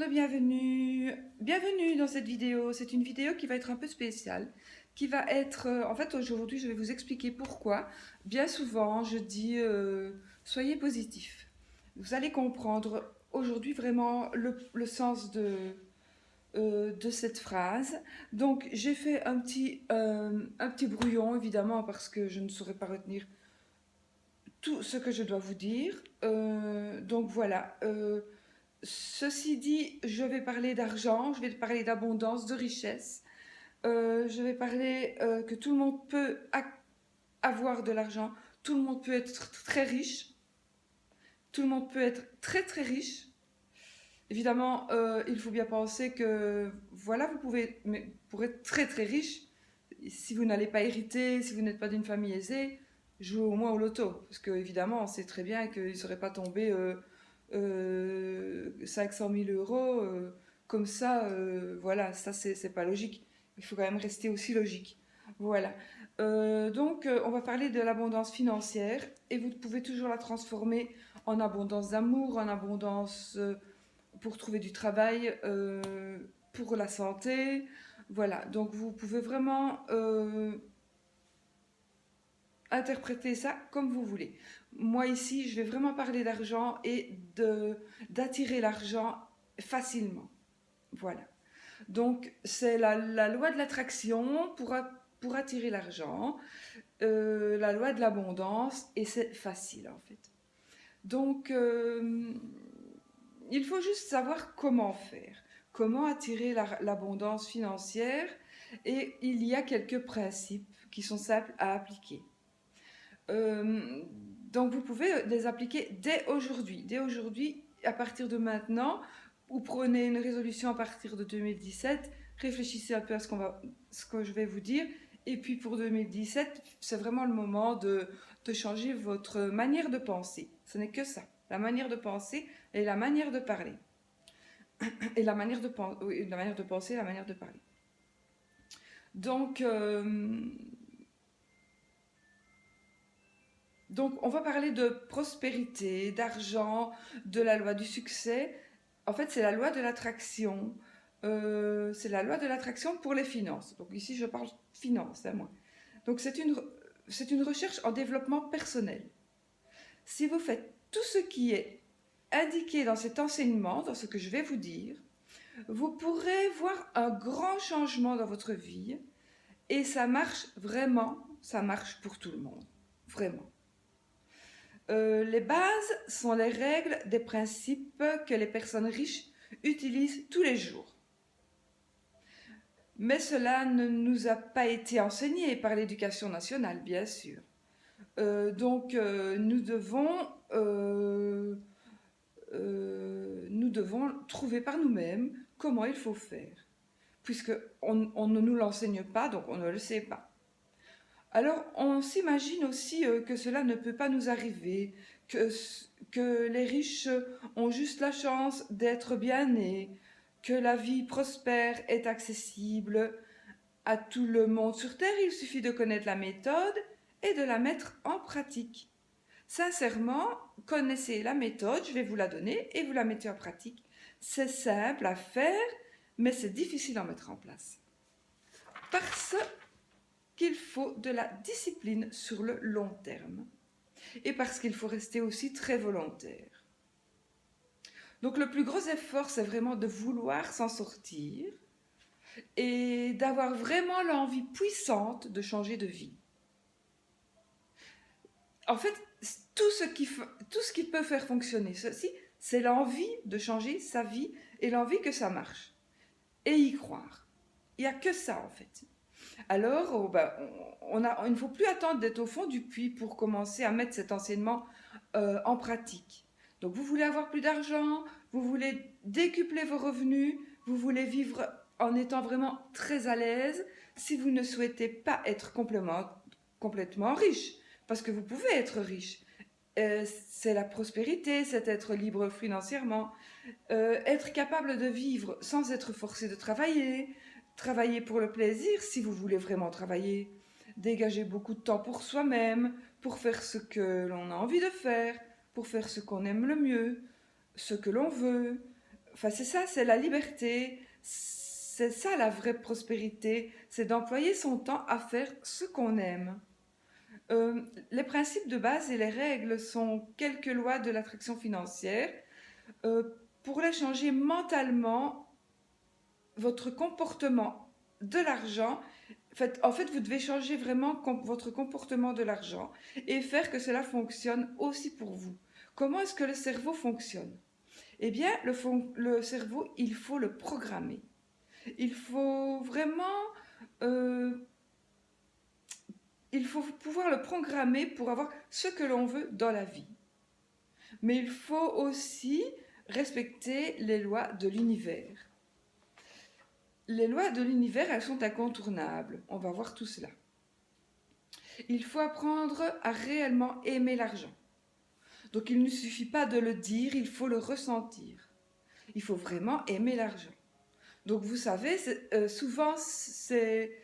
bienvenue. Bienvenue dans cette vidéo. C'est une vidéo qui va être un peu spéciale, qui va être... en fait, aujourd'hui, je vais vous expliquer pourquoi. Bien souvent, je dis soyez positif. Vous allez comprendre aujourd'hui vraiment le sens de cette phrase. Donc, j'ai fait un petit brouillon, évidemment, parce que je ne saurais pas retenir tout ce que je dois vous dire. Donc, voilà. Ceci dit, je vais parler d'argent, je vais parler d'abondance, de richesse. Je vais parler que tout le monde peut avoir de l'argent, tout le monde peut être très riche, tout le monde peut être très très riche. Évidemment, il faut bien penser que voilà, vous pouvez, mais pour être très très riche, si vous n'allez pas hériter, si vous n'êtes pas d'une famille aisée, jouez au moins au loto. Parce que évidemment, on sait très bien qu'il ne serait pas tombé 500 000 euros comme ça. Voilà, ça c'est pas logique. Il faut quand même rester aussi logique. Voilà. On va parler de l'abondance financière et vous pouvez toujours la transformer en abondance d'amour, en abondance pour trouver du travail, pour la santé. Voilà, donc vous pouvez vraiment interpréter ça comme vous voulez. Moi ici, je vais vraiment parler d'argent et d'attirer l'argent facilement. Voilà. Donc c'est la loi de l'attraction pour attirer l'argent, la loi de l'abondance, et c'est facile en fait. Donc il faut juste savoir comment faire, comment attirer l'abondance financière, et il y a quelques principes qui sont simples à appliquer. Euh, donc vous pouvez les appliquer dès aujourd'hui. Dès aujourd'hui, à partir de maintenant, vous prenez une résolution à partir de 2017, réfléchissez un peu à ce que je vais vous dire, et puis pour 2017, c'est vraiment le moment de changer votre manière de penser. Ce n'est que ça, la manière de penser et la manière de parler. Et la manière de penser et la manière de parler. Donc, Donc, on va parler de prospérité, d'argent, de la loi du succès. En fait, c'est la loi de l'attraction. C'est la loi de l'attraction pour les finances. Donc ici, je parle finance, à moi. Donc c'est une recherche en développement personnel. Si vous faites tout ce qui est indiqué dans cet enseignement, dans ce que je vais vous dire, vous pourrez voir un grand changement dans votre vie. Et ça marche vraiment, ça marche pour tout le monde. Vraiment. Les bases sont les règles des principes que les personnes riches utilisent tous les jours. Mais cela ne nous a pas été enseigné par l'éducation nationale, bien sûr. Nous devons trouver par nous-mêmes comment il faut faire, puisque on ne nous l'enseigne pas, donc on ne le sait pas. Alors, on s'imagine aussi que cela ne peut pas nous arriver, que les riches ont juste la chance d'être bien nés, que la vie prospère est accessible à tout le monde sur Terre. Il suffit de connaître la méthode et de la mettre en pratique. Sincèrement, connaissez la méthode, je vais vous la donner et vous la mettez en pratique. C'est simple à faire, mais c'est difficile à mettre en place. Parce qu'il faut de la discipline sur le long terme et parce qu'il faut rester aussi très volontaire. Donc le plus gros effort, c'est vraiment de vouloir s'en sortir et d'avoir vraiment l'envie puissante de changer de vie. En fait, tout ce qui peut faire fonctionner ceci, c'est l'envie de changer sa vie et l'envie que ça marche. Et y croire. Il n'y a que ça en fait. Alors, il ne faut plus attendre d'être au fond du puits pour commencer à mettre cet enseignement en pratique. Donc, vous voulez avoir plus d'argent, vous voulez décupler vos revenus, vous voulez vivre en étant vraiment très à l'aise, si vous ne souhaitez pas être complètement riche, parce que vous pouvez être riche. C'est la prospérité, c'est être libre financièrement, être capable de vivre sans être forcé de travailler, travailler pour le plaisir si vous voulez vraiment travailler, dégager beaucoup de temps pour soi-même, pour faire ce que l'on a envie de faire, pour faire ce qu'on aime le mieux, ce que l'on veut, Enfin, c'est ça, c'est la liberté. C'est ça la vraie prospérité. C'est d'employer son temps à faire ce qu'on aime. Les principes de base et les règles sont quelques lois de l'attraction financière. Euh, pour les changer mentalement, votre comportement de l'argent, en fait, vous devez changer vraiment votre comportement de l'argent et faire que cela fonctionne aussi pour vous. Comment est-ce que le cerveau fonctionne? Eh bien, le cerveau, il faut le programmer. Il faut vraiment... euh, il faut pouvoir le programmer pour avoir ce que l'on veut dans la vie. Mais il faut aussi respecter les lois de l'univers. Les lois de l'univers, elles sont incontournables. On va voir tout cela. Il faut apprendre à réellement aimer l'argent. Donc il ne suffit pas de le dire, il faut le ressentir. Il faut vraiment aimer l'argent. Donc vous savez, souvent c'est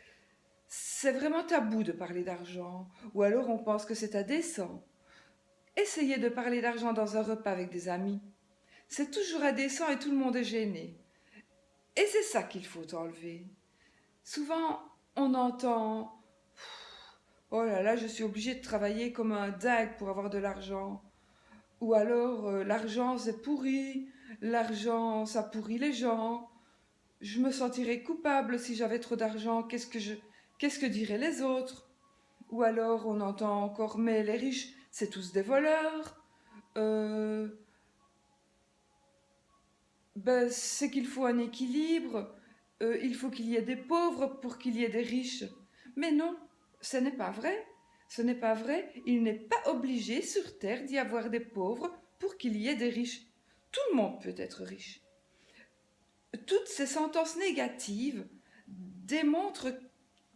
vraiment tabou de parler d'argent, ou alors on pense que c'est indécent. Essayez de parler d'argent dans un repas avec des amis. C'est toujours indécent et tout le monde est gêné. Et c'est ça qu'il faut enlever. Souvent, on entend oh là là, je suis obligée de travailler comme un dingue pour avoir de l'argent. Ou alors, l'argent c'est pourri, l'argent ça pourrit les gens. Je me sentirais coupable si j'avais trop d'argent, qu'est-ce que diraient les autres? Ou alors, on entend encore, mais les riches, c'est tous des voleurs. Euh, c'est qu'il faut un équilibre, il faut qu'il y ait des pauvres pour qu'il y ait des riches. Mais non, ce n'est pas vrai. Ce n'est pas vrai, il n'est pas obligé sur Terre d'y avoir des pauvres pour qu'il y ait des riches. Tout le monde peut être riche. Toutes ces sentences négatives démontrent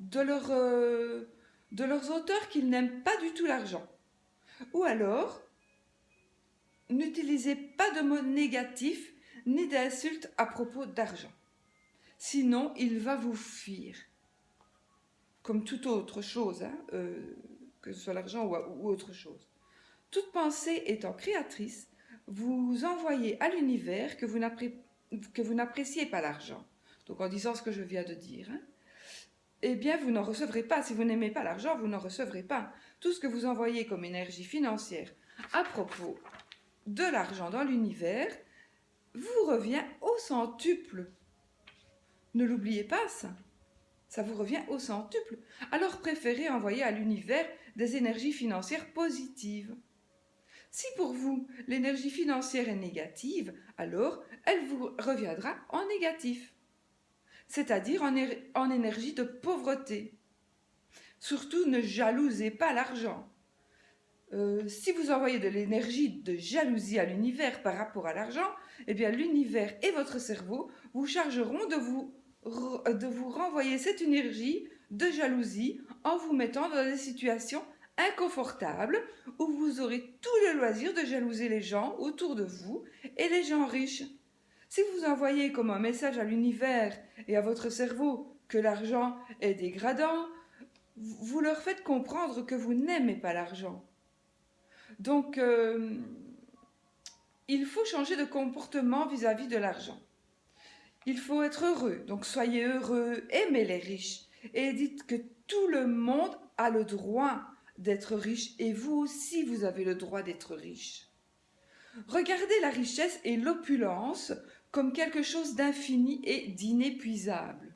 de leurs auteurs qu'ils n'aiment pas du tout l'argent. Ou alors, n'utilisez pas de mots négatifs ni d'insultes à propos d'argent. Sinon, il va vous fuir. Comme toute autre chose, hein, que ce soit l'argent ou autre chose. Toute pensée étant créatrice, vous envoyez à l'univers que vous n'appréciez pas l'argent. Donc en disant ce que je viens de dire, hein, eh bien vous n'en recevrez pas. Si vous n'aimez pas l'argent, vous n'en recevrez pas. Tout ce que vous envoyez comme énergie financière à propos de l'argent dans l'univers vous revient au centuple. Ne l'oubliez pas, ça. Ça vous revient au centuple. Alors préférez envoyer à l'univers des énergies financières positives. Si pour vous, l'énergie financière est négative, alors elle vous reviendra en négatif, c'est-à-dire en énergie de pauvreté. Surtout, ne jalousez pas l'argent. Si vous envoyez de l'énergie de jalousie à l'univers par rapport à l'argent, eh bien l'univers et votre cerveau vous chargeront de vous renvoyer cette énergie de jalousie en vous mettant dans des situations inconfortables où vous aurez tout le loisir de jalouser les gens autour de vous et les gens riches. Si vous envoyez comme un message à l'univers et à votre cerveau que l'argent est dégradant, vous leur faites comprendre que vous n'aimez pas l'argent. Donc, il faut changer de comportement vis-à-vis de l'argent. Il faut être heureux, donc soyez heureux, aimez les riches et dites que tout le monde a le droit d'être riche et vous aussi vous avez le droit d'être riche. Regardez la richesse et l'opulence comme quelque chose d'infini et d'inépuisable.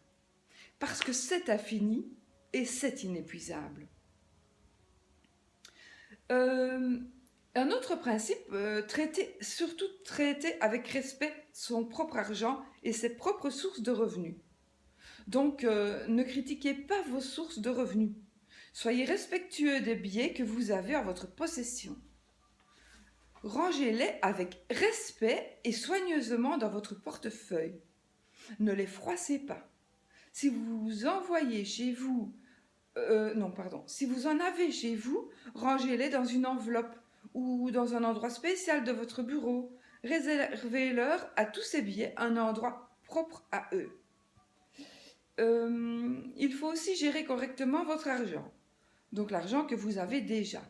Parce que c'est infini et c'est inépuisable. Un autre principe, traiter avec respect son propre argent et ses propres sources de revenus. Donc, ne critiquez pas vos sources de revenus. Soyez respectueux des billets que vous avez en votre possession. Rangez-les avec respect et soigneusement dans votre portefeuille. Ne les froissez pas. Si vous envoyez chez vous, si vous en avez chez vous, rangez-les dans une enveloppe ou dans un endroit spécial de votre bureau. Réservez-leur à tous ces billets un endroit propre à eux. Il faut aussi gérer correctement votre argent, donc l'argent que vous avez déjà.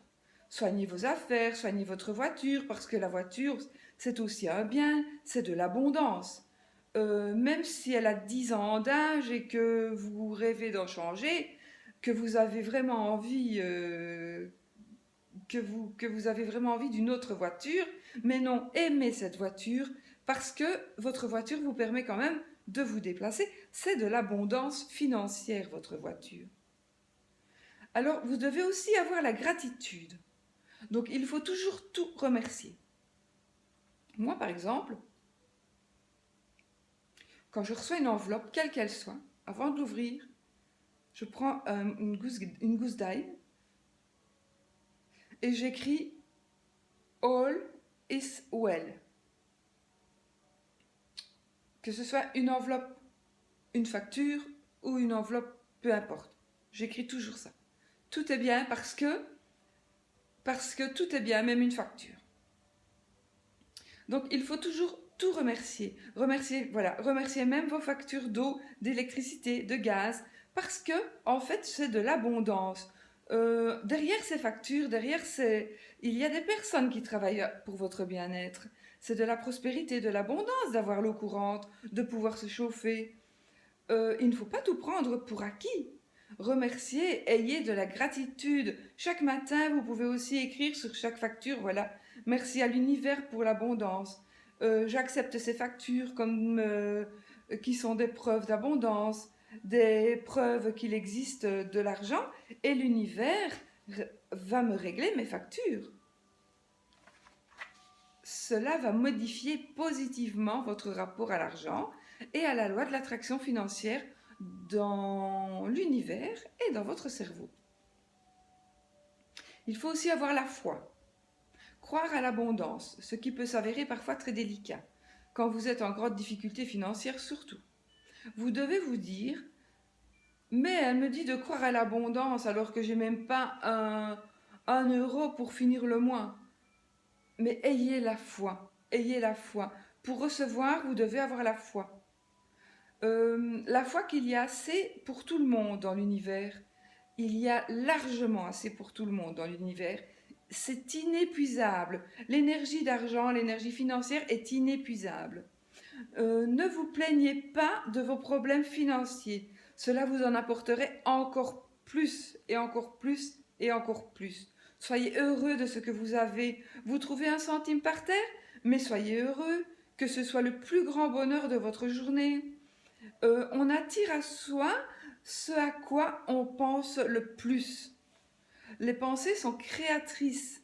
Soignez vos affaires, soignez votre voiture, parce que la voiture, c'est aussi un bien, c'est de l'abondance. même si elle a 10 ans d'âge et que vous rêvez d'en changer, que vous avez vraiment envie, que vous avez vraiment envie d'une autre voiture, mais non, aimez cette voiture parce que votre voiture vous permet quand même de vous déplacer. C'est de l'abondance financière, votre voiture. Alors, vous devez aussi avoir la gratitude. Donc, il faut toujours tout remercier. Moi, par exemple, quand je reçois une enveloppe, quelle qu'elle soit, avant de l'ouvrir, je prends une gousse d'ail et j'écris All is well. Que ce soit une enveloppe, une facture ou une enveloppe, peu importe. J'écris toujours ça. Tout est bien parce que tout est bien, même une facture. Donc il faut toujours tout remercier. Remercier même vos factures d'eau, d'électricité, de gaz, parce que en fait c'est de l'abondance. Derrière ces factures, il y a des personnes qui travaillent pour votre bien-être. C'est de la prospérité, de l'abondance d'avoir l'eau courante, de pouvoir se chauffer. Il ne faut pas tout prendre pour acquis. Remerciez, ayez de la gratitude. Chaque matin, vous pouvez aussi écrire sur chaque facture, voilà, merci à l'univers pour l'abondance. J'accepte ces factures comme qui sont des preuves d'abondance, des preuves qu'il existe de l'argent, et l'univers va me régler mes factures. Cela va modifier positivement votre rapport à l'argent et à la loi de l'attraction financière dans l'univers et dans votre cerveau. Il faut aussi avoir la foi, croire à l'abondance, ce qui peut s'avérer parfois très délicat, quand vous êtes en grande difficulté financière surtout. Vous devez vous dire, mais elle me dit de croire à l'abondance alors que j'ai même pas un euro pour finir le mois. Mais ayez la foi, ayez la foi. Pour recevoir, vous devez avoir la foi. La foi qu'il y a assez pour tout le monde dans l'univers. Il y a largement assez pour tout le monde dans l'univers. C'est inépuisable. L'énergie d'argent, l'énergie financière est inépuisable. Ne vous plaignez pas de vos problèmes financiers. Cela vous en apporterait encore plus et encore plus et encore plus. Soyez heureux de ce que vous avez. Vous trouvez un centime par terre, mais soyez heureux, que ce soit le plus grand bonheur de votre journée. On attire à soi ce à quoi on pense le plus. Les pensées sont créatrices.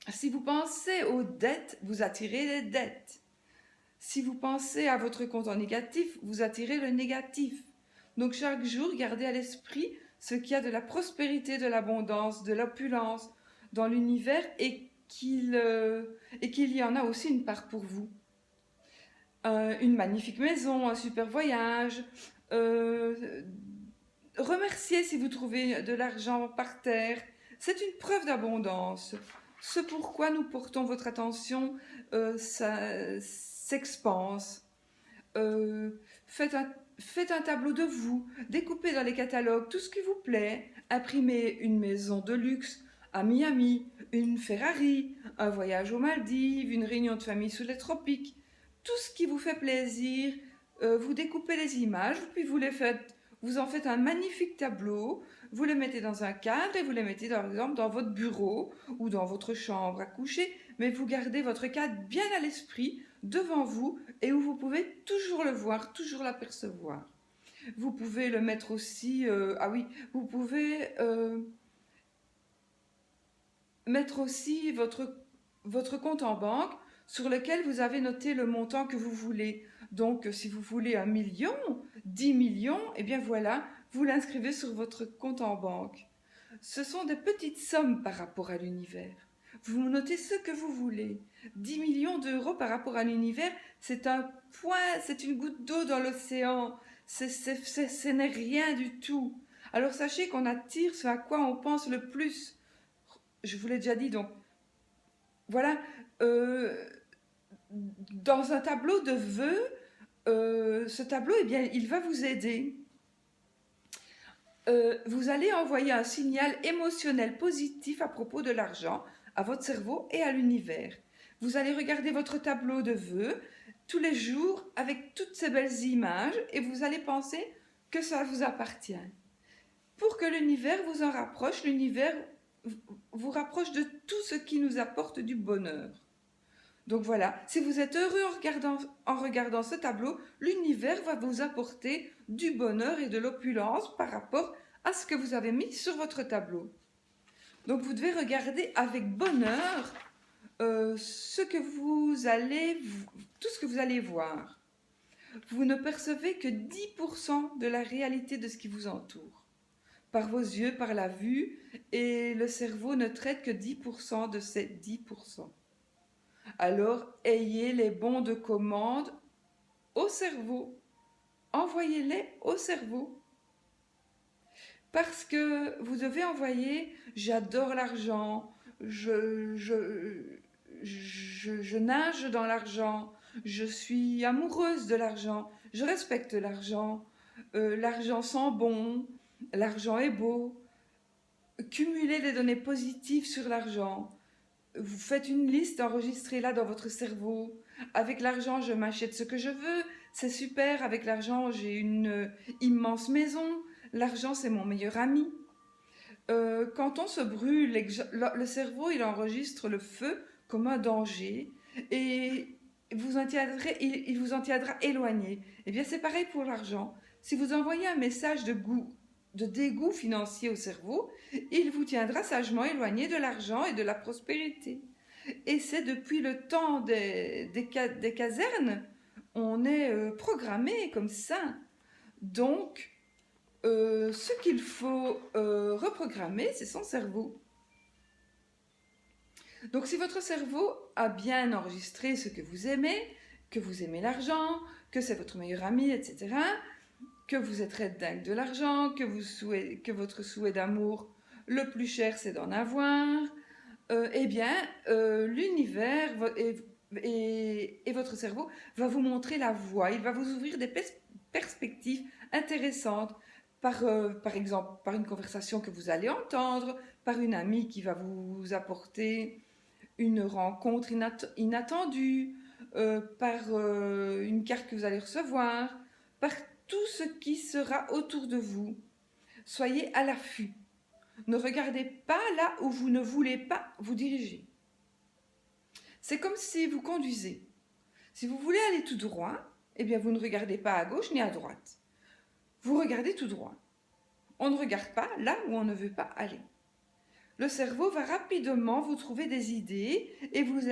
Si vous pensez aux dettes, vous attirez les dettes. Si vous pensez à votre compte en négatif, vous attirez le négatif. Donc chaque jour, gardez à l'esprit ce qu'il y a de la prospérité, de l'abondance, de l'opulence dans l'univers et qu'il y en a aussi une part pour vous. Une magnifique maison, un super voyage. Remerciez si vous trouvez de l'argent par terre. C'est une preuve d'abondance. Ce pourquoi nous portons votre attention s'expanse. Faites un tableau de vous, découpez dans les catalogues tout ce qui vous plaît, imprimez une maison de luxe à Miami, une Ferrari, un voyage aux Maldives, une réunion de famille sous les tropiques. Tout ce qui vous fait plaisir, vous découpez les images, puis vous en faites un magnifique tableau, vous les mettez dans un cadre et vous les mettez par exemple dans votre bureau ou dans votre chambre à coucher, mais vous gardez votre cadre bien à l'esprit, devant vous, et où vous pouvez toujours le voir, toujours l'apercevoir. Vous pouvez le mettre aussi, vous pouvez mettre aussi votre compte en banque sur lequel vous avez noté le montant que vous voulez. Donc, si vous voulez 1 million, 10 millions, eh bien voilà, vous l'inscrivez sur votre compte en banque. Ce sont des petites sommes par rapport à l'univers. Vous notez ce que vous voulez. 10 millions d'euros par rapport à l'univers, c'est un point, c'est une goutte d'eau dans l'océan. Ce n'est rien du tout. Alors sachez qu'on attire ce à quoi on pense le plus. Je vous l'ai déjà dit, donc voilà. Dans un tableau de vœux, ce tableau, eh bien, il va vous aider. Vous allez envoyer un signal émotionnel positif à propos de l'argent à votre cerveau et à l'univers. Vous allez regarder votre tableau de vœux tous les jours avec toutes ces belles images et vous allez penser que ça vous appartient. Pour que l'univers vous en rapproche, l'univers vous rapproche de tout ce qui nous apporte du bonheur. Donc voilà, si vous êtes heureux en regardant ce tableau, l'univers va vous apporter du bonheur et de l'opulence par rapport à ce que vous avez mis sur votre tableau. Donc vous devez regarder avec bonheur tout ce que vous allez voir. Vous ne percevez que 10% de la réalité de ce qui vous entoure. Par vos yeux, par la vue, et le cerveau ne traite que 10% de ces 10%. Alors, ayez les bons de commande au cerveau. Envoyez-les au cerveau. Parce que vous devez envoyer « j'adore l'argent »,« je nage dans l'argent »,« je suis amoureuse de l'argent »,« je respecte l'argent »,« l'argent sent bon »,« l'argent est beau ». Cumulez les données positives sur l'argent. Vous faites une liste, enregistrez-la dans votre cerveau. Avec l'argent, je m'achète ce que je veux. C'est super, avec l'argent, j'ai une immense maison. L'argent, c'est mon meilleur ami. Quand on se brûle, le cerveau, il enregistre le feu comme un danger et il vous en tiendra éloigné. Eh bien, c'est pareil pour l'argent. Si vous envoyez un message de dégoût financier au cerveau, il vous tiendra sagement éloigné de l'argent et de la prospérité. Et c'est depuis le temps des casernes, on est programmé comme ça. Donc, ce qu'il faut reprogrammer, c'est son cerveau. Donc si votre cerveau a bien enregistré ce que vous aimez l'argent, que c'est votre meilleur ami, etc., que vous êtes red dingue de l'argent, que votre souhait d'amour le plus cher c'est d'en avoir, eh bien l'univers et votre cerveau va vous montrer la voie, il va vous ouvrir des perspectives intéressantes, par exemple par une conversation que vous allez entendre, par une amie qui va vous apporter une rencontre inattendue, par une carte que vous allez recevoir, par tout ce qui sera autour de vous. Soyez à l'affût. Ne regardez pas là où vous ne voulez pas vous diriger. C'est comme si vous conduisez. Si vous voulez aller tout droit, eh bien vous ne regardez pas à gauche ni à droite. Vous regardez tout droit. On ne regarde pas là où on ne veut pas aller. Le cerveau va rapidement vous trouver des idées et vous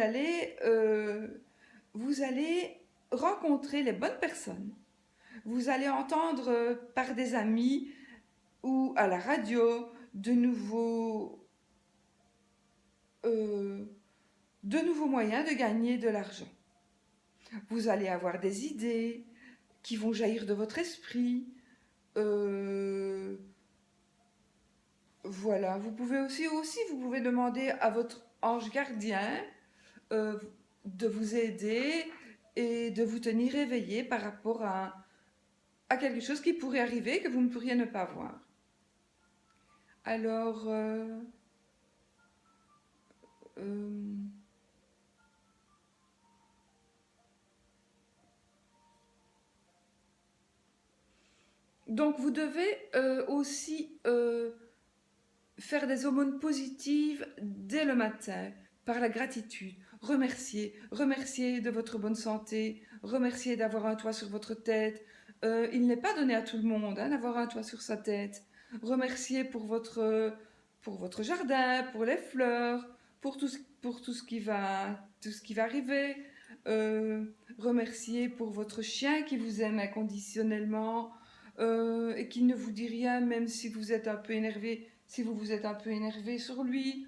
allez rencontrer les bonnes personnes. Vous allez entendre par des amis ou à la radio de nouveaux moyens de gagner de l'argent. Vous allez avoir des idées qui vont jaillir de votre esprit. Voilà, vous pouvez aussi vous pouvez demander à votre ange gardien de vous aider et de vous tenir éveillé par rapport à quelque chose qui pourrait arriver que vous ne pourriez ne pas voir. Alors, donc vous devez aussi faire des aumônes positives dès le matin, par la gratitude. Remercier de votre bonne santé, remercier d'avoir un toit sur votre tête. Il n'est pas donné à tout le monde d'avoir un toit sur sa tête. Remercier pour votre jardin, pour les fleurs, pour tout ce qui va arriver. Remercier pour votre chien qui vous aime inconditionnellement et qui ne vous dit rien même si vous êtes un peu énervé. Si vous vous êtes un peu énervé sur lui,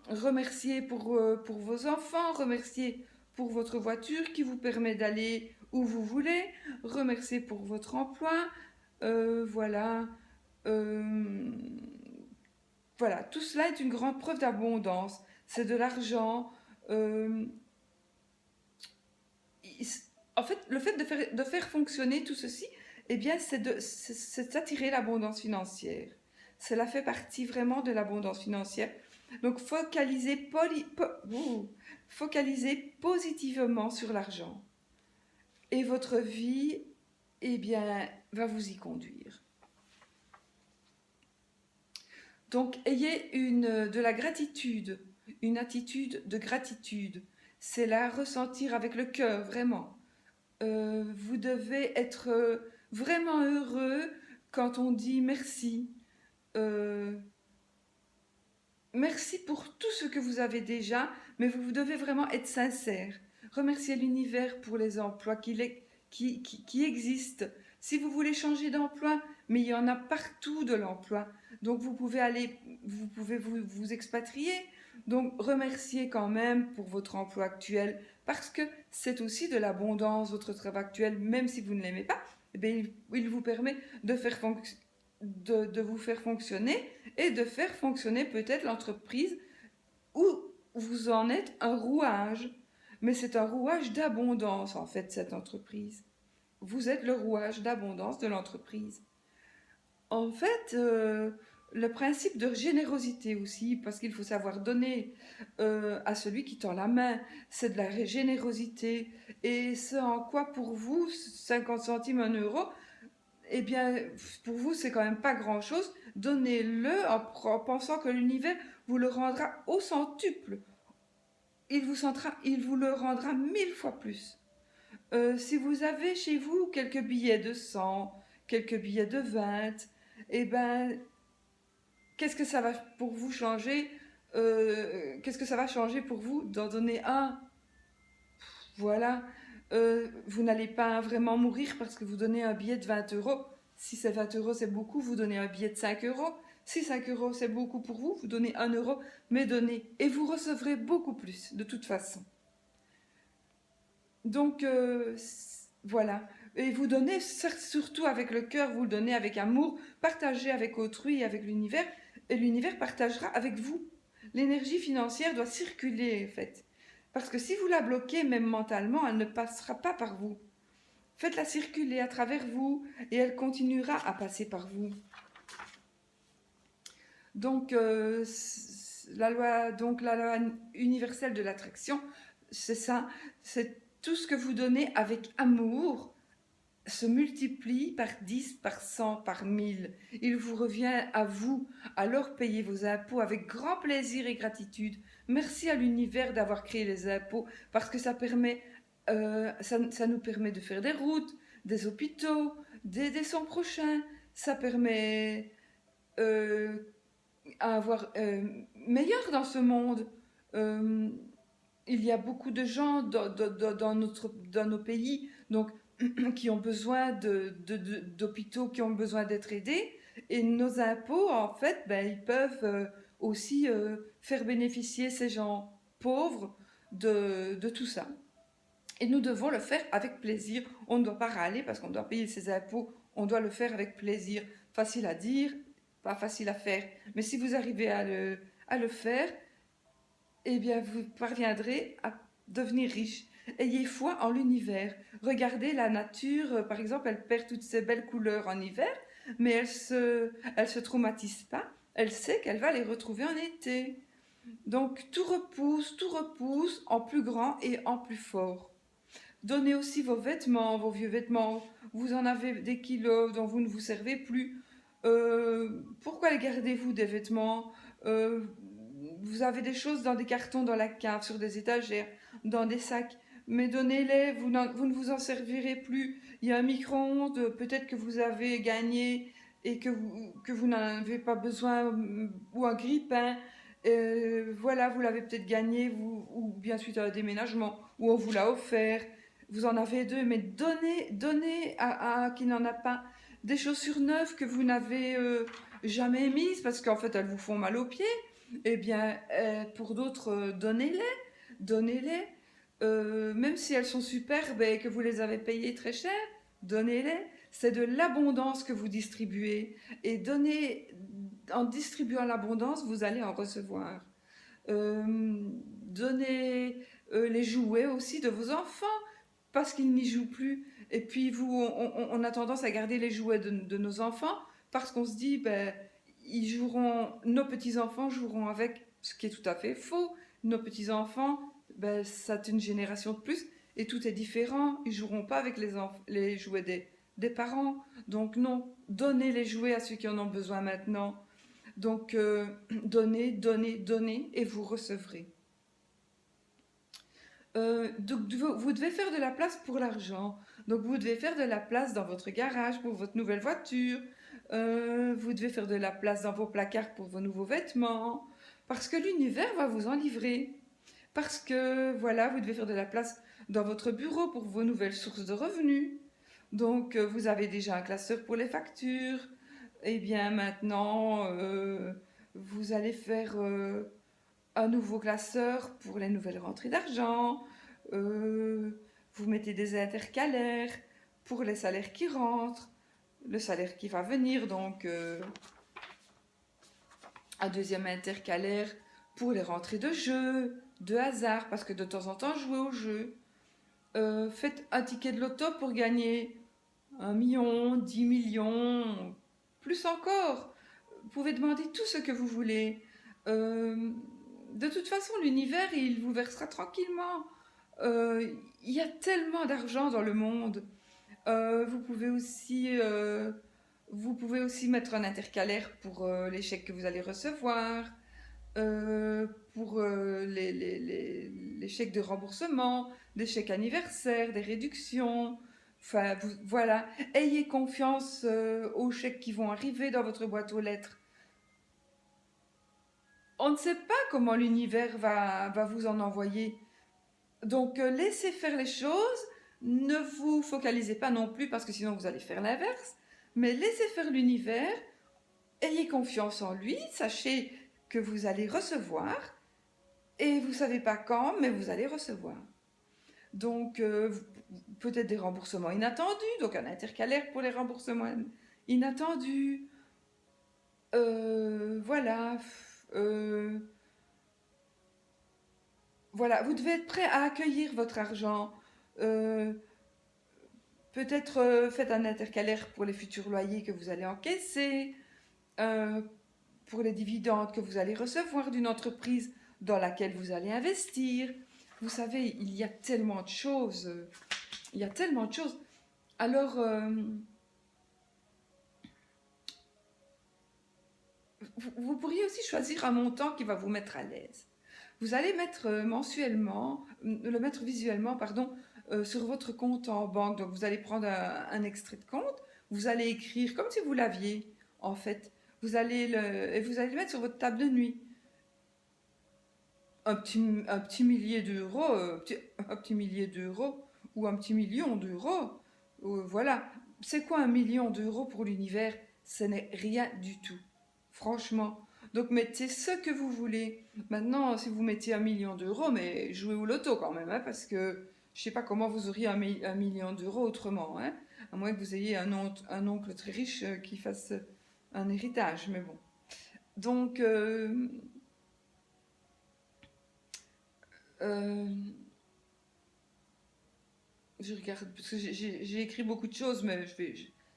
remerciez pour vos enfants, remerciez pour votre voiture qui vous permet d'aller où vous voulez, remerciez pour votre emploi, voilà. Voilà, tout cela est une grande preuve d'abondance. C'est de l'argent. En fait, le fait de faire fonctionner tout ceci, eh bien, c'est d'attirer l'abondance financière. Cela fait partie vraiment de l'abondance financière. Donc, focalisez positivement sur l'argent. Et votre vie, eh bien, va vous y conduire. Donc, ayez de la gratitude, une attitude de gratitude. C'est la ressentir avec le cœur, vraiment. Vous devez être vraiment heureux quand on dit merci. Euh, Merci pour tout ce que vous avez déjà, mais vous devez vraiment être sincère. Remerciez l'univers pour les emplois qui existent. Si vous voulez changer d'emploi, mais il y en a partout de l'emploi. Donc vous pouvez vous expatrier. Donc remerciez quand même pour votre emploi actuel, parce que c'est aussi de l'abondance, votre travail actuel, même si vous ne l'aimez pas, eh bien, il vous permet de vous faire fonctionner et de faire fonctionner peut-être l'entreprise où vous en êtes un rouage. Mais c'est un rouage d'abondance, en fait, cette entreprise. Vous êtes le rouage d'abondance de l'entreprise. En fait, le principe de générosité aussi, parce qu'il faut savoir donner à celui qui tend la main, c'est de la générosité. Et ce en quoi pour vous, 50 centimes, 1 euro, eh bien, pour vous, c'est quand même pas grand-chose. Donnez-le en pensant que l'univers vous le rendra au centuple. Il vous le rendra 1000 fois plus. Si vous avez chez vous quelques billets de 100, quelques billets de 20, eh ben, qu'est-ce que ça va pour vous changer Qu'est-ce que ça va changer pour vous d'en donner un? Voilà. Vous n'allez pas vraiment mourir parce que vous donnez un billet de 20 euros. Si c'est 20 euros, c'est beaucoup, vous donnez un billet de 5 euros. Si 5 euros, c'est beaucoup pour vous, vous donnez 1 euro, mais donnez. Et vous recevrez beaucoup plus, de toute façon. Donc, voilà. Et vous donnez surtout avec le cœur, vous le donnez avec amour, partagez avec autrui et avec l'univers, et l'univers partagera avec vous. L'énergie financière doit circuler, en fait. Parce que si vous la bloquez, même mentalement, elle ne passera pas par vous. Faites-la circuler à travers vous et elle continuera à passer par vous. Donc, la loi universelle de l'attraction, c'est ça, c'est tout ce que vous donnez avec amour se multiplie par 10, par 100, par 1000. Il vous revient à vous. Alors payez vos impôts avec grand plaisir et gratitude. Merci à l'univers d'avoir créé les impôts parce que ça nous permet de faire des routes, des hôpitaux, d'aider son prochain. Ça permet euh, à avoir meilleur dans ce monde. Euh, il y a beaucoup de gens dans nos pays donc, qui ont besoin d'hôpitaux, qui ont besoin d'être aidés. Et nos impôts, en fait, ben, ils peuvent aussi faire bénéficier ces gens pauvres de tout ça. Et nous devons le faire avec plaisir. On ne doit pas râler parce qu'on doit payer ses impôts. On doit le faire avec plaisir. Facile à dire, pas facile à faire. Mais si vous arrivez à le faire, eh bien, vous parviendrez à devenir riche. Ayez foi en l'univers. Regardez la nature, par exemple, elle perd toutes ses belles couleurs en hiver, mais elle se traumatise pas. Elle sait qu'elle va les retrouver en été. Donc tout repousse en plus grand et en plus fort. Donnez aussi vos vêtements, vos vieux vêtements. Vous en avez des kilos dont vous ne vous servez plus. Pourquoi les gardez-vous des vêtements Vous avez des choses dans des cartons dans la cave, sur des étagères, dans des sacs. Mais donnez-les, vous ne vous en servirez plus. Il y a un micro-ondes, peut-être que vous avez gagné et que vous n'en avez pas besoin, ou un grille-pain. Voilà, vous l'avez peut-être gagné, ou bien suite à un déménagement, ou on vous l'a offert. Vous en avez deux, mais donnez à qui n'en a pas. Des chaussures neuves que vous n'avez jamais mises parce qu'en fait elles vous font mal aux pieds. Eh bien, pour d'autres, donnez-les. Même si elles sont superbes et que vous les avez payées très cher, donnez-les. C'est de l'abondance que vous distribuez. Et en distribuant l'abondance, vous allez en recevoir. Donnez les jouets aussi de vos enfants parce qu'ils n'y jouent plus. Et puis on a tendance à garder les jouets de nos enfants parce qu'on se dit, ben, nos petits-enfants joueront avec ce qui est tout à fait faux. Nos petits-enfants, ben, c'est une génération de plus et tout est différent. Ils joueront pas avec les jouets des parents. Donc non, donnez les jouets à ceux qui en ont besoin maintenant. Donc donnez, donnez, donnez et vous recevrez. Donc vous devez faire de la place pour l'argent. Donc vous devez faire de la place dans votre garage pour votre nouvelle voiture. Vous devez faire de la place dans vos placards pour vos nouveaux vêtements. Parce que l'univers va vous en livrer. Parce que voilà, vous devez faire de la place dans votre bureau pour vos nouvelles sources de revenus. Donc vous avez déjà un classeur pour les factures. Et bien maintenant, vous allez faire un nouveau classeur pour les nouvelles rentrées d'argent. Vous mettez des intercalaires pour les salaires qui rentrent, le salaire qui va venir, donc un deuxième intercalaire pour les rentrées de jeu, de hasard, parce que de temps en temps, jouez au jeu. Faites un ticket de loto pour gagner 1 million, 10 millions, plus encore. Vous pouvez demander tout ce que vous voulez. De toute façon, l'univers, il vous versera tranquillement. Il y a tellement d'argent dans le monde. Vous pouvez aussi mettre un intercalaire pour les chèques que vous allez recevoir, pour les chèques de remboursement, des chèques anniversaires, des réductions. Enfin, voilà. Ayez confiance aux chèques qui vont arriver dans votre boîte aux lettres. On ne sait pas comment l'univers va vous en envoyer. Donc, laissez faire les choses. Ne vous focalisez pas non plus parce que sinon vous allez faire l'inverse. Mais laissez faire l'univers. Ayez confiance en lui. Sachez que vous allez recevoir. Et vous ne savez pas quand, mais vous allez recevoir. Donc, peut-être des remboursements inattendus. Donc, un intercalaire pour les remboursements inattendus. Voilà. Voilà, vous devez être prêt à accueillir votre argent. Euh, Peut-être faites un intercalaire pour les futurs loyers que vous allez encaisser, euh, pour les dividendes que vous allez recevoir d'une entreprise dans laquelle vous allez investir. Vous savez, il y a tellement de choses. Il y a tellement de choses. Alors, vous pourriez aussi choisir un montant qui va vous mettre à l'aise. Vous allez mettre mensuellement, le mettre visuellement, pardon, sur votre compte en banque. Donc vous allez prendre un extrait de compte, vous allez écrire comme si vous l'aviez, en fait. Et vous allez le mettre sur votre table de nuit. Un petit millier d'euros, un petit millier d'euros ou un petit million d'euros. Voilà. C'est quoi 1 million d'euros pour l'univers? Ce n'est rien du tout. Franchement. Donc mettez ce que vous voulez. Maintenant, si vous mettez 1 million d'euros, mais jouez au loto quand même, hein, parce que je ne sais pas comment vous auriez 1 million d'euros autrement, hein, à moins que vous ayez un oncle très riche qui fasse un héritage, mais bon. Donc, euh, je regarde, parce que j'ai écrit beaucoup de choses, mais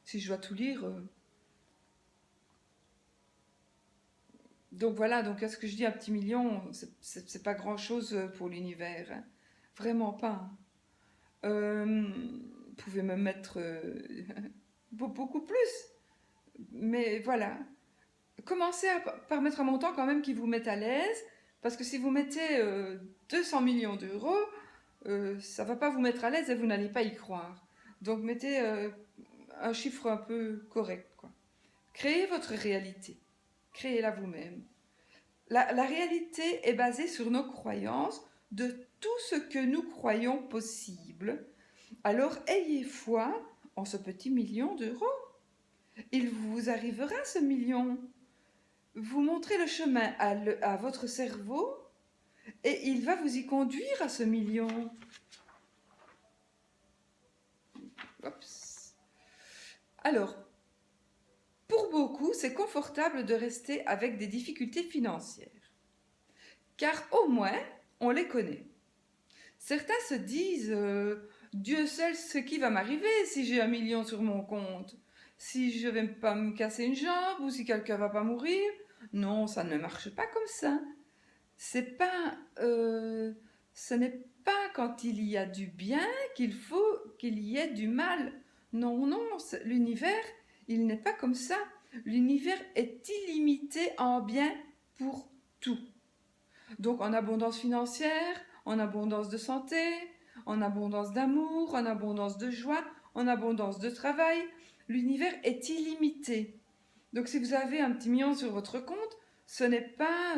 si je dois tout lire. Donc voilà, donc est-ce que je dis un petit million, c'est pas grand-chose pour l'univers, hein. Vraiment pas, hein. Vous pouvez me mettre beaucoup plus, mais voilà. Commencez par mettre un montant quand même qui vous mette à l'aise, parce que si vous mettez 200 millions d'euros, ça va pas vous mettre à l'aise et vous n'allez pas y croire. Donc mettez un chiffre un peu correct, quoi. Créez votre réalité. Créez-la vous-même. La réalité est basée sur nos croyances de tout ce que nous croyons possible. Alors ayez foi en ce petit million d'euros. Il vous arrivera ce million. Vous montrez le chemin à votre cerveau et il va vous y conduire à ce million. Oups. Alors, pour beaucoup, c'est confortable de rester avec des difficultés financières. Car au moins, on les connaît. Certains se disent Dieu seul sait ce qui va m'arriver si j'ai 1 million sur mon compte. Si je vais pas me casser une jambe ou si quelqu'un va pas mourir. Non, ça ne marche pas comme ça. C'est pas, ce n'est pas quand il y a du bien qu'il faut qu'il y ait du mal. Non, non, l'univers, il n'est pas comme ça. L'univers est illimité en bien pour tout. Donc en abondance financière, en abondance de santé, en abondance d'amour, en abondance de joie, en abondance de travail. L'univers est illimité. Donc si vous avez un petit million sur votre compte, ce n'est pas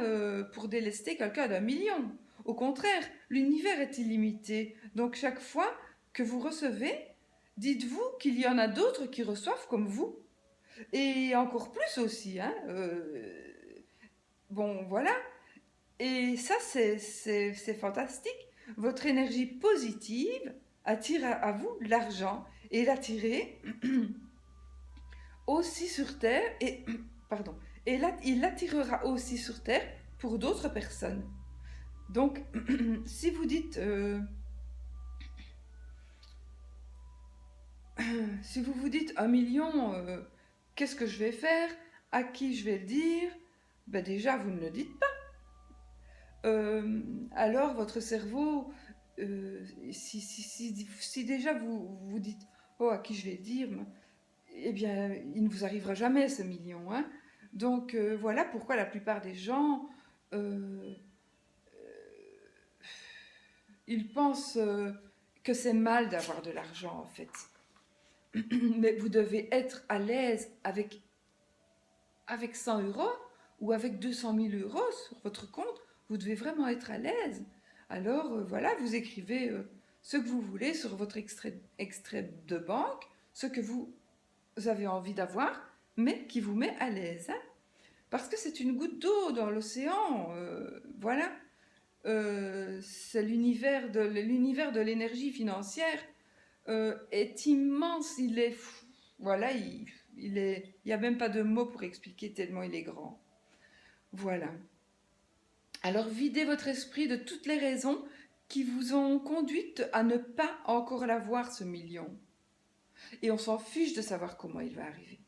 pour délester quelqu'un d'un million. Au contraire, l'univers est illimité. Donc chaque fois que vous recevez, dites-vous qu'il y en a d'autres qui reçoivent comme vous. Et encore plus aussi. Hein, bon, voilà. Et ça, c'est fantastique. Votre énergie positive attire à vous l'argent. Et l'attirer aussi sur Terre. Et, pardon. Et là, il l'attirera aussi sur Terre pour d'autres personnes. Donc, si vous dites... si vous vous dites 1 million, qu'est-ce que je vais faire? À qui je vais le dire? Ben déjà, vous ne le dites pas. Alors votre cerveau, si déjà vous vous dites oh à qui je vais le dire, eh bien il ne vous arrivera jamais ce million. Hein. Donc voilà pourquoi la plupart des gens euh, ils pensent que c'est mal d'avoir de l'argent en fait. Mais vous devez être à l'aise avec 100 euros ou avec 200 000 euros sur votre compte. Vous devez vraiment être à l'aise. Alors voilà, vous écrivez ce que vous voulez sur votre extrait de banque, ce que vous avez envie d'avoir, mais qui vous met à l'aise. Hein. Parce que c'est une goutte d'eau dans l'océan. Voilà. C'est l'univers de l'énergie financière est immense. Il est fou. Voilà, il n'y a même pas de mots pour expliquer tellement il est grand. Voilà. Alors videz votre esprit de toutes les raisons qui vous ont conduite à ne pas encore l'avoir ce million. Et on s'en fiche de savoir comment il va arriver.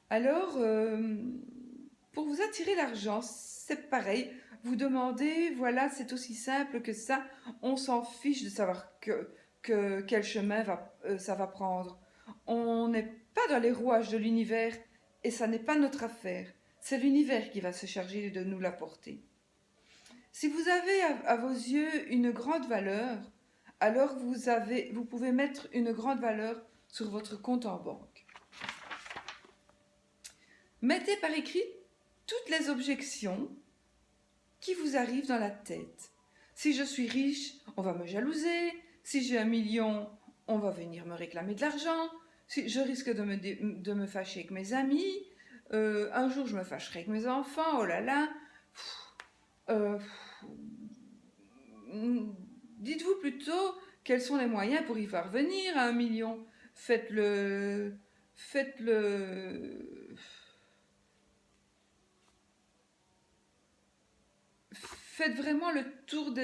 Alors, pour vous attirer l'argent, c'est pareil. Vous demandez, voilà, c'est aussi simple que ça. On s'en fiche de savoir quel chemin ça va prendre. On n'est pas dans les rouages de l'univers et ça n'est pas notre affaire. C'est l'univers qui va se charger de nous l'apporter. Si vous avez à vos yeux une grande valeur, alors vous pouvez mettre une grande valeur sur votre compte en banque. Mettez par écrit toutes les objections qui vous arrivent dans la tête. Si je suis riche, on va me jalouser. Si j'ai 1 million, on va venir me réclamer de l'argent. Si je risque de me fâcher avec mes amis. Un jour, je me fâcherai avec mes enfants. Oh là là. Dites-vous plutôt quels sont les moyens pour y parvenir à 1 million. Faites-le. Faites vraiment le tour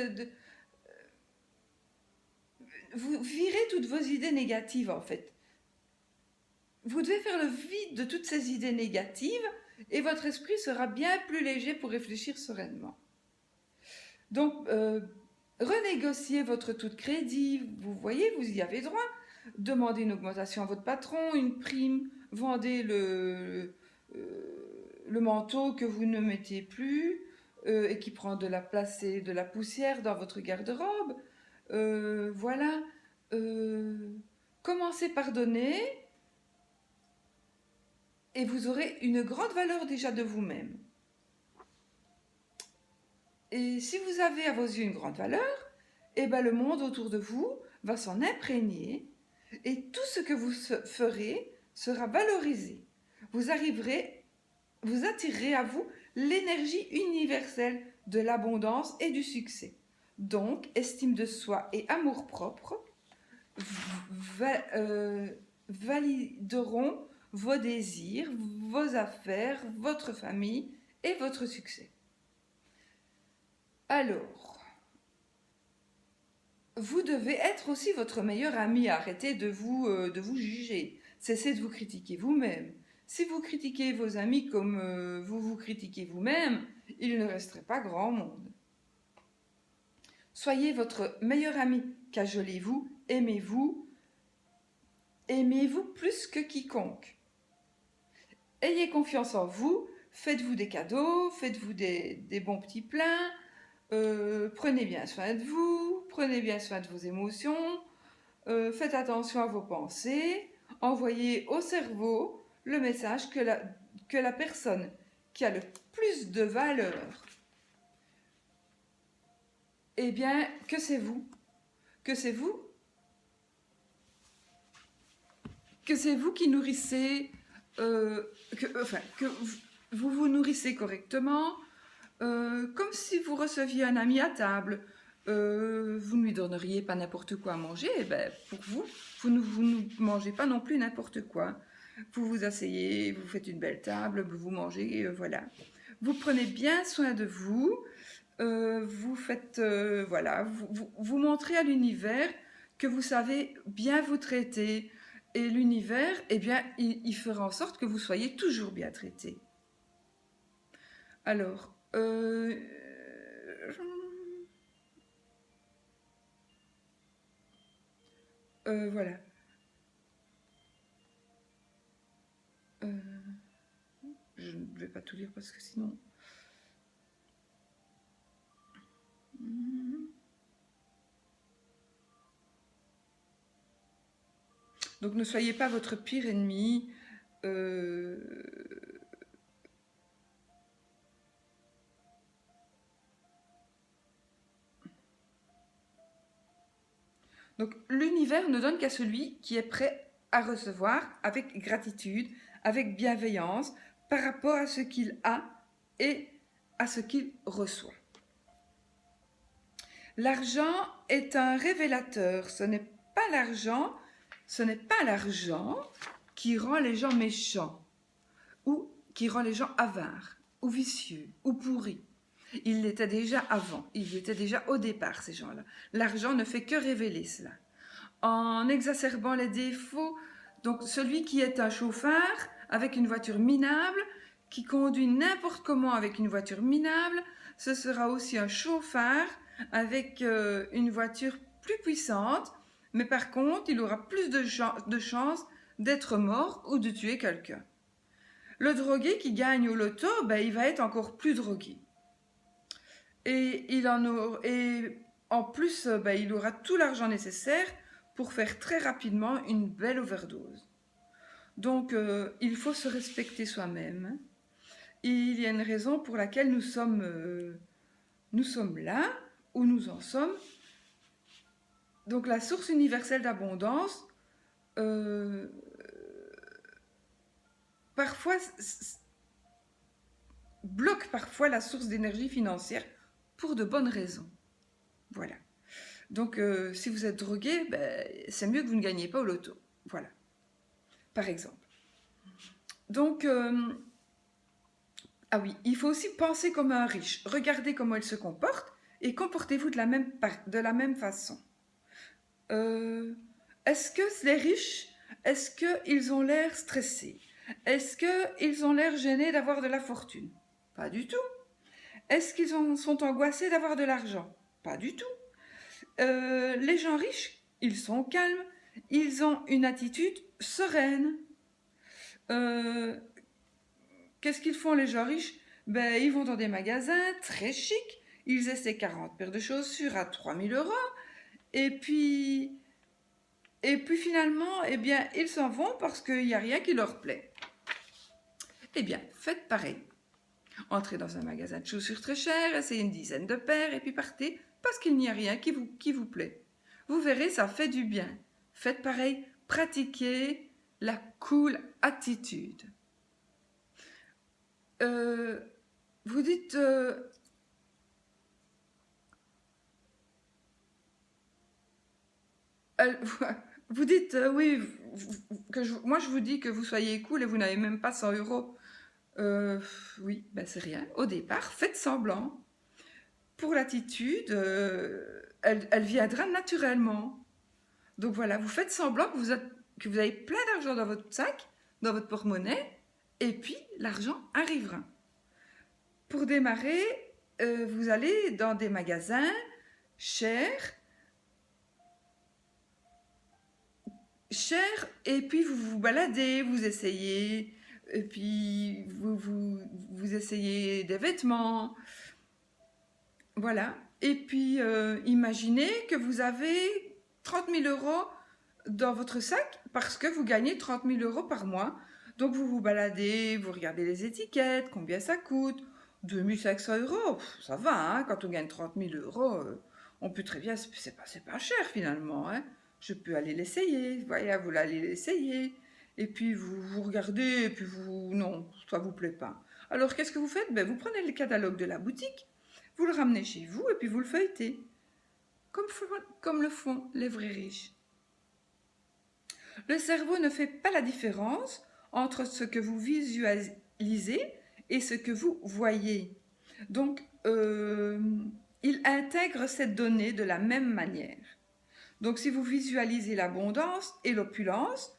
vous virez toutes vos idées négatives en fait. Vous devez faire le vide de toutes ces idées négatives et votre esprit sera bien plus léger pour réfléchir sereinement. Donc, renégociez votre taux de crédit, vous voyez, vous y avez droit. Demandez une augmentation à votre patron, une prime, vendez le manteau que vous ne mettez plus et qui prend de la place et de la poussière dans votre garde-robe. Voilà. Commencez par donner et vous aurez une grande valeur déjà de vous-même. Et si vous avez à vos yeux une grande valeur, eh ben le monde autour de vous va s'en imprégner et tout ce que vous ferez sera valorisé. Vous attirerez à vous l'énergie universelle de l'abondance et du succès. Donc, estime de soi et amour-propre valideront vos désirs, vos affaires, votre famille et votre succès. Alors, vous devez être aussi votre meilleur ami. Arrêtez de vous juger. Cessez de vous critiquer vous-même. Si vous critiquez vos amis comme vous vous critiquez vous-même, il ne resterait pas grand monde. Soyez votre meilleur ami, cajolez-vous, aimez-vous plus que quiconque. Ayez confiance en vous, faites-vous des cadeaux, faites-vous des bons petits plats, prenez bien soin de vous, prenez bien soin de vos émotions, faites attention à vos pensées, envoyez au cerveau le message que la personne qui a le plus de valeur, eh bien, que c'est vous. Que c'est vous. Que c'est vous qui nourrissez, que vous vous nourrissez correctement, comme si vous receviez un ami à table. Vous ne lui donneriez pas n'importe quoi à manger, et ben pour vous ne mangez pas non plus n'importe quoi. Vous vous asseyez, vous faites une belle table, vous mangez, voilà. Vous prenez bien soin de vous, vous faites, voilà, vous montrez à l'univers que vous savez bien vous traiter. Et l'univers, eh bien, il fera en sorte que vous soyez toujours bien traité. Alors, voilà. Je ne vais pas tout lire parce que sinon... Donc ne soyez pas votre pire ennemi. Donc l'univers ne donne qu'à celui qui est prêt à recevoir avec gratitude, avec bienveillance, par rapport à ce qu'il a et à ce qu'il reçoit. L'argent est un révélateur. Ce n'est pas l'argent qui rend les gens méchants ou qui rend les gens avares ou vicieux ou pourris. Il l'était déjà avant, il l'était déjà au départ, ces gens-là. L'argent ne fait que révéler cela. En exacerbant les défauts, donc celui qui est un chauffard avec une voiture minable, qui conduit n'importe comment avec une voiture minable, ce sera aussi un chauffard avec une voiture plus puissante, mais par contre, il aura plus de chances d'être mort ou de tuer quelqu'un. Le drogué qui gagne au loto, ben, il va être encore plus drogué. Et en plus, ben, il aura tout l'argent nécessaire pour faire très rapidement une belle overdose. Donc, il faut se respecter soi-même. Il y a une raison pour laquelle nous sommes là, où nous en sommes. Donc, la source universelle d'abondance, parfois, bloque parfois la source d'énergie financière pour de bonnes raisons. Voilà. Donc, si vous êtes drogué, ben, c'est mieux que vous ne gagnez pas au loto. Voilà. Par exemple. Donc, ah oui, il faut aussi penser comme un riche. Regardez comment il se comporte et comportez-vous de la même façon. Est-ce que les riches, est-ce qu'ils ont l'air stressés? Est-ce qu'ils ont l'air gênés d'avoir de la fortune? Pas du tout. Est-ce qu'ils sont angoissés d'avoir de l'argent? Pas du tout. Les gens riches, ils sont calmes, ils ont une attitude sereine. Qu'est-ce qu'ils font les gens riches? Ben, ils vont dans des magasins très chics, ils essaient 40 paires de chaussures à 3000 €, et puis finalement, eh bien, ils s'en vont parce qu'il n'y a rien qui leur plaît. Eh bien, faites pareil. Entrez dans un magasin de chaussures très cher, essayez une dizaine de paires et puis partez parce qu'il n'y a rien qui vous plaît. Vous verrez, ça fait du bien. Faites pareil, pratiquez la cool attitude. Vous dites... vous dites, oui, moi je vous dis que vous soyez cool et vous n'avez même pas 100 €. Oui, ben c'est rien. Au départ, faites semblant. Pour l'attitude, elle viendra naturellement. Donc voilà, vous faites semblant que vous avez plein d'argent dans votre sac, dans votre porte-monnaie, et puis l'argent arrivera. Pour démarrer, vous allez dans des magasins chers, et puis vous vous baladez, vous essayez, et puis vous essayez des vêtements, voilà. Et puis imaginez que vous avez 30 000 euros dans votre sac parce que vous gagnez 30 000 euros par mois. Donc vous vous baladez, vous regardez les étiquettes, combien ça coûte. 2500 euros, ça va, hein, quand on gagne 30 000 euros, on peut très bien, c'est pas cher finalement, hein. Je peux aller l'essayer, voyez, vous allez l'essayer, et puis vous regardez, et puis non, ça vous plaît pas. Alors qu'est-ce que vous faites? Ben, vous prenez le catalogue de la boutique, vous le ramenez chez vous, et puis vous le feuilletez, comme le font les vrais riches. Le cerveau ne fait pas la différence entre ce que vous visualisez et ce que vous voyez. Donc, il intègre cette donnée de la même manière. Donc, si vous visualisez l'abondance et l'opulence,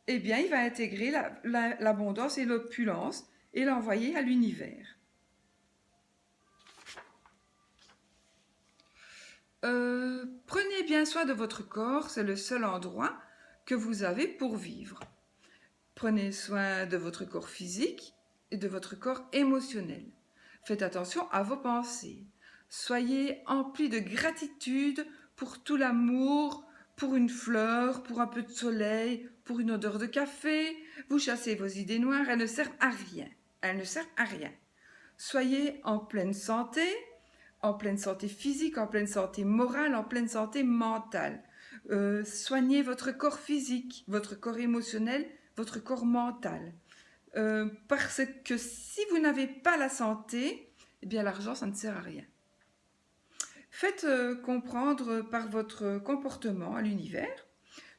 eh bien, il va intégrer l'abondance et l'opulence et l'envoyer à l'univers. Prenez bien soin de votre corps, c'est le seul endroit que vous avez pour vivre. Prenez soin de votre corps physique et de votre corps émotionnel. Faites attention à vos pensées. Soyez emplis de gratitude pour tout l'amour, pour une fleur, pour un peu de soleil, pour une odeur de café. Vous chassez vos idées noires, elles ne servent à rien. Elles ne servent à rien. Soyez en pleine santé physique, en pleine santé morale, en pleine santé mentale. Soignez votre corps physique, votre corps émotionnel, votre corps mental. Parce que si vous n'avez pas la santé, eh bien l'argent, ça ne sert à rien. Faites comprendre par votre comportement à l'univers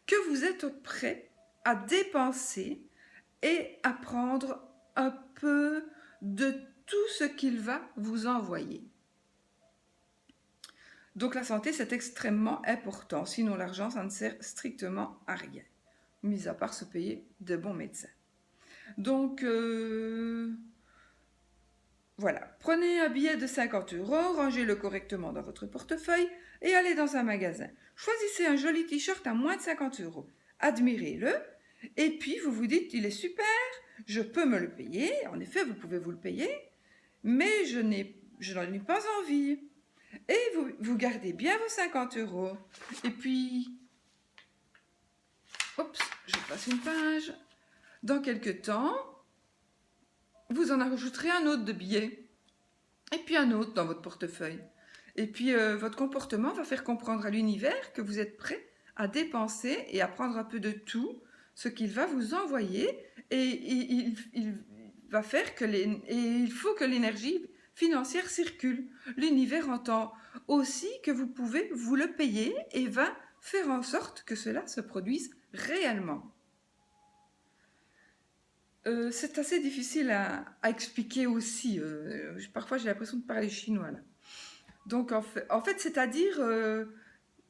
que vous êtes prêt à dépenser et à prendre un peu de tout ce qu'il va vous envoyer. Donc la santé, c'est extrêmement important, sinon l'argent, ça ne sert strictement à rien, mis à part se payer de bons médecins. Donc, voilà, prenez un billet de 50 euros, rangez-le correctement dans votre portefeuille et allez dans un magasin. Choisissez un joli t-shirt à moins de 50 euros, admirez-le, et puis vous vous dites, il est super, je peux me le payer, en effet, vous pouvez vous le payer, mais je n'en ai pas envie. Et vous gardez bien vos 50 euros. Et puis, je passe une page. Dans quelques temps, vous en rajouterez un autre de billet. Et puis un autre dans votre portefeuille. Et puis, votre comportement va faire comprendre à l'univers que vous êtes prêt à dépenser et à prendre un peu de tout ce qu'il va vous envoyer. Et il va faire que il faut que l'énergie financière circule. L'univers entend aussi que vous pouvez vous le payer et va faire en sorte que cela se produise réellement. C'est assez difficile à expliquer aussi. Parfois, j'ai l'impression de parler chinois là. Donc, en fait c'est-à-dire que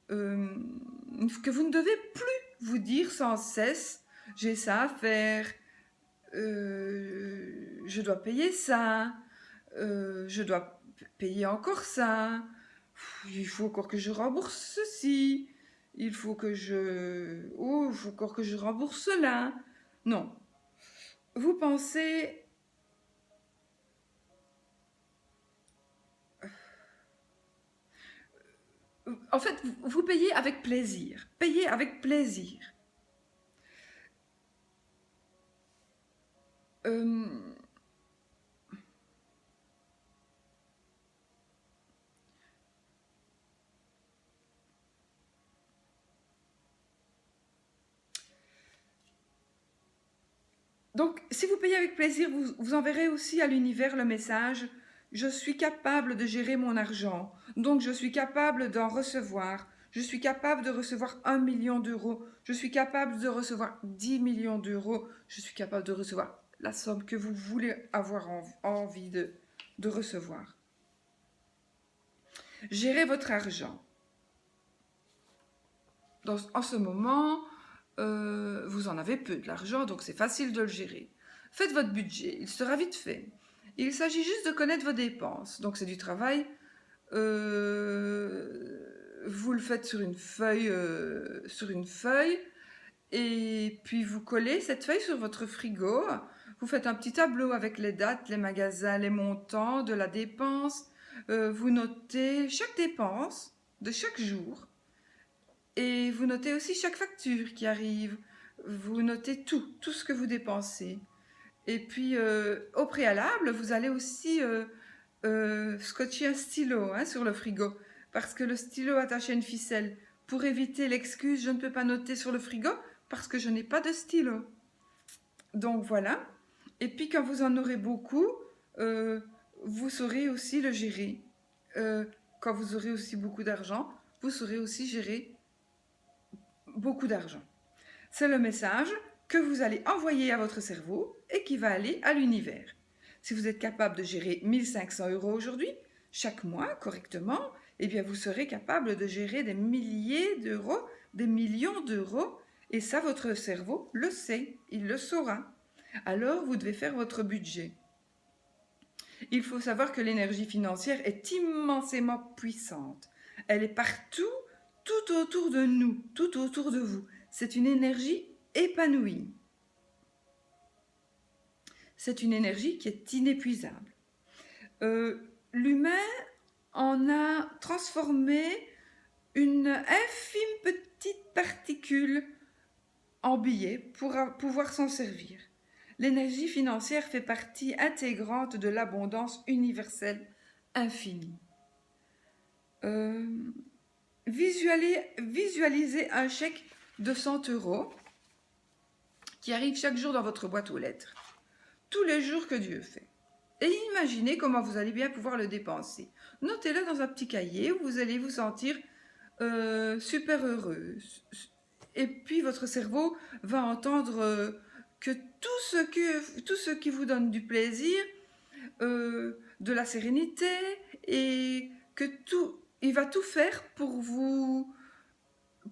vous ne devez plus vous dire sans cesse « j'ai ça à faire, je dois payer ça, je dois payer encore ça, il faut encore que je rembourse ceci, il faut encore que je rembourse cela. » Non. Vous pensez... En fait, vous payez avec plaisir. Payez avec plaisir. Donc, si vous payez avec plaisir, vous enverrez aussi à l'univers le message « Je suis capable de gérer mon argent, donc je suis capable d'en recevoir. Je suis capable de recevoir 1 million d'euros. Je suis capable de recevoir 10 millions d'euros. Je suis capable de recevoir la somme que vous voulez avoir envie de recevoir. » Gérez votre argent. En ce moment, vous en avez peu de l'argent, donc c'est facile de le gérer. Faites votre budget, il sera vite fait. Il s'agit juste de connaître vos dépenses. Donc c'est du travail. Vous le faites sur une feuille, et puis vous collez cette feuille sur votre frigo. Vous faites un petit tableau avec les dates, les magasins, les montants de la dépense. Vous notez chaque dépense de chaque jour. Et vous notez aussi chaque facture qui arrive. Vous notez tout ce que vous dépensez. Et puis, au préalable, vous allez aussi scotcher un stylo sur le frigo. Parce que le stylo attaché à une ficelle, pour éviter l'excuse « je ne peux pas noter sur le frigo parce que je n'ai pas de stylo ». Donc voilà. Et puis quand vous en aurez beaucoup, vous saurez aussi le gérer. Quand vous aurez aussi beaucoup d'argent, vous saurez aussi gérer beaucoup d'argent. C'est le message que vous allez envoyer à votre cerveau et qui va aller à l'univers. Si vous êtes capable de gérer 1500 € aujourd'hui, chaque mois, correctement, eh bien vous serez capable de gérer des milliers d'euros, des millions d'euros, et ça, votre cerveau le sait, il le saura. Alors, vous devez faire votre budget. Il faut savoir que l'énergie financière est immensément puissante. Elle est partout, tout autour de nous, tout autour de vous. C'est une énergie épanouie. C'est une énergie qui est inépuisable. L'humain en a transformé une infime petite particule en billet pour pouvoir s'en servir. L'énergie financière fait partie intégrante de l'abondance universelle infinie. Visualisez un chèque de 100 € qui arrive chaque jour dans votre boîte aux lettres, tous les jours que Dieu fait. Et imaginez comment vous allez bien pouvoir le dépenser. Notez-le dans un petit cahier où vous allez vous sentir super heureux. Et puis votre cerveau va entendre que tout ce qui vous donne du plaisir, de la sérénité, et que il va tout faire pour vous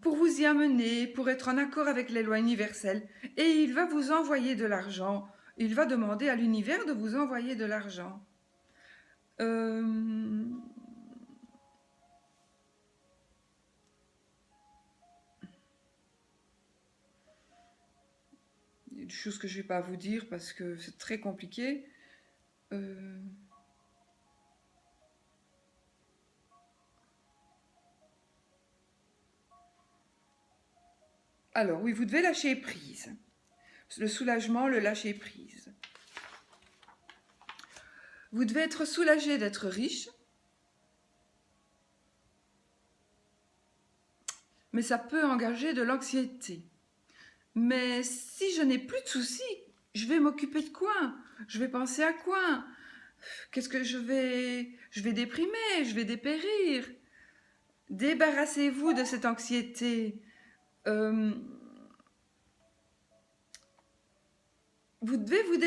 y amener, pour être en accord avec les lois universelles. Et il va vous envoyer de l'argent. Il va demander à l'univers de vous envoyer de l'argent. Il y a des choses que je ne vais pas vous dire parce que c'est très compliqué. Alors oui, vous devez lâcher prise. Le soulagement, le lâcher prise. Vous devez être soulagé d'être riche, mais ça peut engager de l'anxiété. Mais si je n'ai plus de soucis, je vais m'occuper de quoi? Je vais penser à quoi? Qu'est-ce que je vais déprimer, je vais dépérir. Débarrassez-vous de cette anxiété. Vous devez vous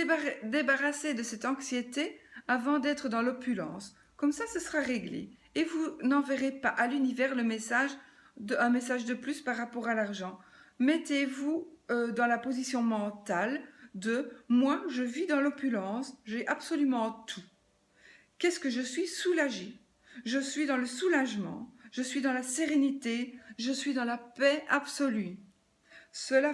débarrasser de cette anxiété avant d'être dans l'opulence. Comme ça, ce sera réglé. Et vous n'enverrez pas à l'univers un message de plus par rapport à l'argent. Mettez-vous dans la position mentale de « moi, je vis dans l'opulence, j'ai absolument tout ». Qu'est-ce que je suis soulagée? Je suis dans le soulagement, je suis dans la sérénité, je suis dans la paix absolue. Cela